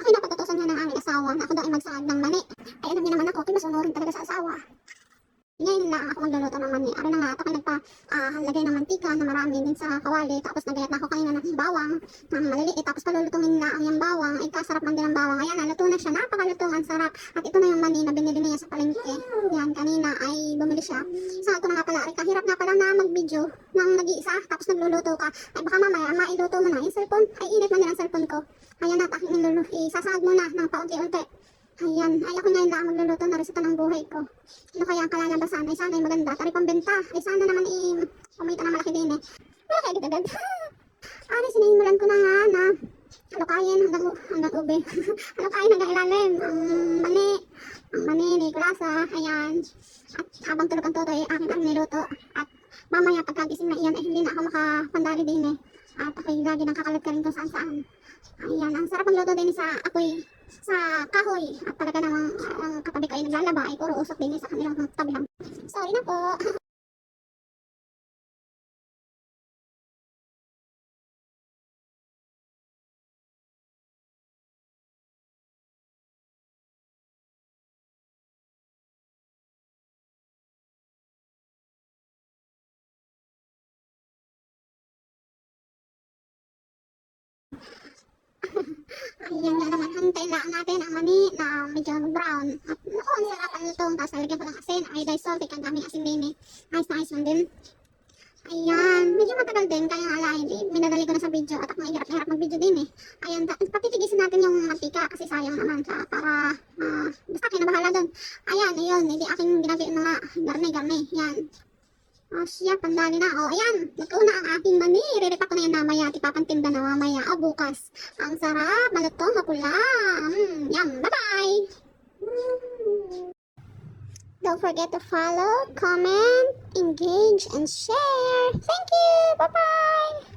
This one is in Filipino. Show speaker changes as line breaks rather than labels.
Ako'y napatutusan niya ng aming asawa na ako daw ay magsahag ng mani. Ay alam niya naman ako, ako'y masunurin talaga sa asawa. Ngayon lang ako magluluto ng mani. Ano na nga, ako nagpa-lagay ng mantika na marami din sa kawali. Tapos nagayat na ako kanina ng bawang ng maliliit. Tapos palulutungin na ang yung bawang. Ay kasarap man din ang bawang. Ayan, naluto na siya. Napakaluto, ang sarap. At ito na yung mani na binili niya sa palengke. Yan, kanina ay bumili siya. Sa ito na nga pala, ay kahirap nga pala na mag-video ng nag-iisa. Tapos nagluluto ka. Ay baka mamaya, mailuto mo na yung cellphone. Ay init man din ang cellphone ko. Ayan na, aking niluluto. Isasahag mo na ng paunti-unti. Ayan, ay ako ngayon lang magluluto na reseta ng buhay ko. Ano kaya ang kalalabasan? Ay sana ay maganda. Tari pambenta. Ay sana naman kumita na malaki din eh. Malaki agad agad. Ari, sinimulan ko na nga na alukayin hanggang ube. Alukayin hanggang ilalim. Ang mani ni kulasa. Ayan. At habang tulog ang totoy, aking niluto. At mamaya pagkagising na iyan, ay hindi na ako makapandali din eh. At ako'y lagi nang kakalat ka rin kung saan saan. Ayan, ang sarap ang luto din sa apoy. Sa kahoy. At talaga namang ang katabi ko ay naglalaba ay puro usok din sa kanilang tabihan. Sorry na po. Ayan nga naman, hantayin lang natin ang mani na medyo brown. At naku, ang sarap ang lutong. Tapos lalagyan ko ng asin. Ay, dahil salty, ang daming asin din eh. Ayos na ayos lang din. Ayan, medyo matagal din. Kaya nga lang, minadali ko na sa video. At ako nga hirap na hirap mag-video din eh. Ayan, patitigisin natin yung mantika kasi sayang naman para basta kayo na bahala doon. Ayan, ayun, hindi aking ginagawa mga garne-garne. Yan. Oh, siya, pandali na. Oh, ayan. Luto na ang aking mani. Iriripa ko na yan mamaya. At ipapantinda na mamaya. O, bukas. Ang sarap. Malutong, mapula. Yum. Bye-bye. Don't forget to follow, comment, engage, and share. Thank you. Bye-bye.